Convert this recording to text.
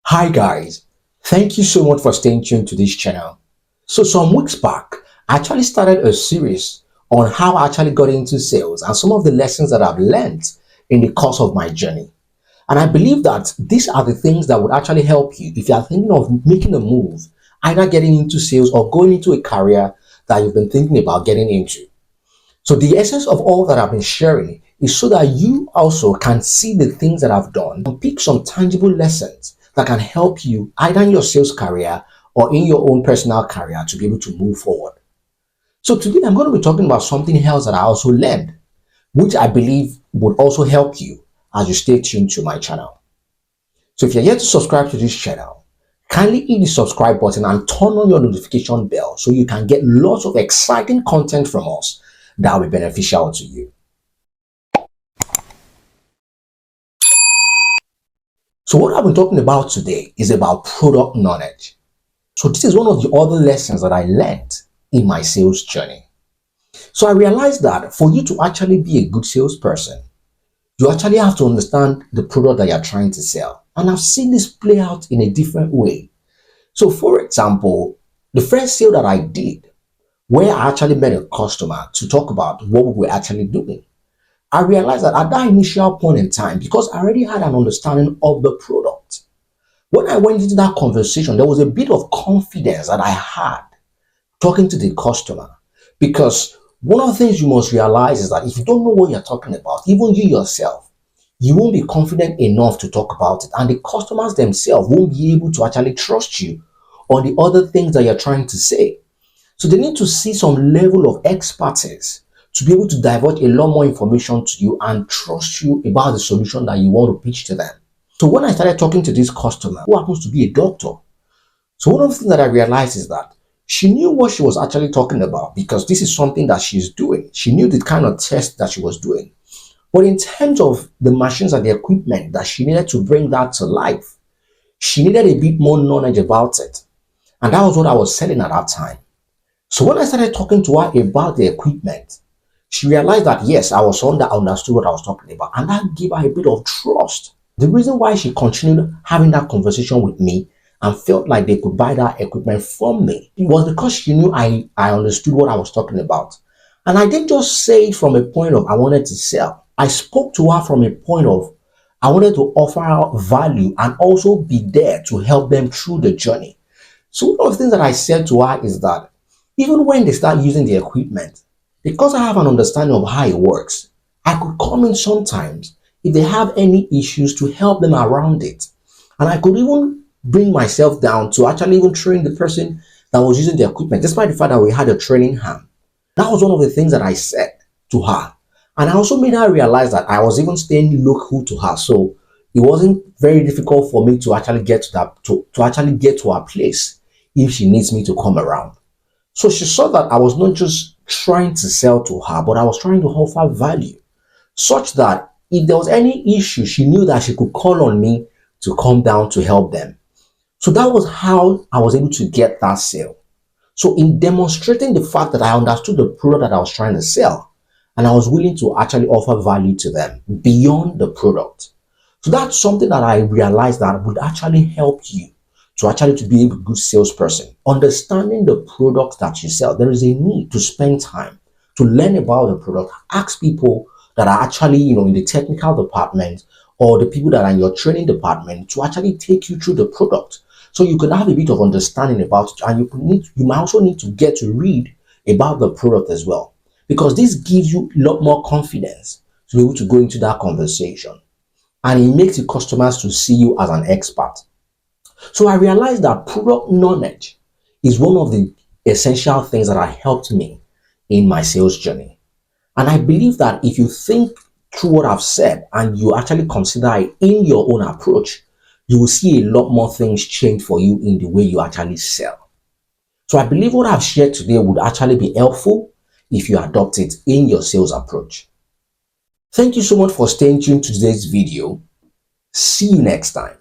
Hi guys, thank you so much for staying tuned to this channel. So some weeks back, I actually started a series on how I actually got into sales and some of the lessons that I've learned in the course of my journey. And I believe that these are the things that would actually help you if you are thinking of making a move, either getting into sales or going into a career that you've been thinking about getting into. So the essence of all that I've been sharing is so that you also can see the things that I've done and pick some tangible lessons that can help you either in your sales career or in your own personal career to be able to move forward. So today I'm going to be talking about something else that I also learned, which I believe would also help you as you stay tuned to my channel. So if you're yet to subscribe to this channel, kindly hit the subscribe button and turn on your notification bell so you can get lots of exciting content from us that will be beneficial to you. So what I've been talking about today is about product knowledge. So this is one of the other lessons that I learned in my sales journey. So I realized that for you to actually be a good salesperson, you actually have to understand the product that you're trying to sell. And I've seen this play out in a different way. So for example, the first sale that I did, where I actually met a customer to talk about what we were actually doing, I realized that at that initial point in time, because I already had an understanding of the product, when I went into that conversation, there was a bit of confidence that I had talking to the customer. Because one of the things you must realize is that if you don't know what you're talking about, even you yourself, you won't be confident enough to talk about it. And the customers themselves won't be able to actually trust you on the other things that you're trying to say. So they need to see some level of expertise to be able to divulge a lot more information to you and trust you about the solution that you want to pitch to them. So when I started talking to this customer, who happens to be a doctor, so one of the things that I realized is that she knew what she was actually talking about because this is something that she's doing. She knew the kind of test that she was doing. But in terms of the machines and the equipment that she needed to bring that to life, she needed a bit more knowledge about it. And that was what I was selling at that time. So when I started talking to her about the equipment, she realized that yes, I was someone that understood what I was talking about, and that gave her a bit of trust. The reason why she continued having that conversation with me and felt like they could buy that equipment from me was because she knew I understood what I was talking about. And I didn't just say it from a point of I wanted to sell. I spoke to her from a point of I wanted to offer her value and also be there to help them through the journey. So one of the things that I said to her is that even when they start using the equipment, because I have an understanding of how it works, I could come in sometimes if they have any issues to help them around it. And I could even bring myself down to actually even train the person that was using the equipment, despite the fact that we had a training hand. That was one of the things that I said to her. And I also made her realize that I was even staying local to her. So it wasn't very difficult for me to actually get to that, to actually get to her place if she needs me to come around. So she saw that I was not just trying to sell to her, but I was trying to offer value such that if there was any issue, she knew that she could call on me to come down to help them. So that was how I was able to get that sale. So in demonstrating the fact that I understood the product that I was trying to sell, and I was willing to actually offer value to them beyond the product. So that's something that I realized that would actually help you to actually to be a good salesperson. Understanding the product that you sell, there is a need to spend time to learn about the product. Ask people that are actually, in the technical department or the people that are in your training department to actually take you through the product. So you can have a bit of understanding about it, and you might also need to get to read about the product as well, because this gives you a lot more confidence to be able to go into that conversation, and it makes the customers to see you as an expert. So I realized that product knowledge is one of the essential things that have helped me in my sales journey. And I believe that if you think through what I've said and you actually consider it in your own approach, you will see a lot more things change for you in the way you actually sell. So I believe what I've shared today would actually be helpful if you adopt it in your sales approach. Thank you so much for staying tuned to today's video. See you next time.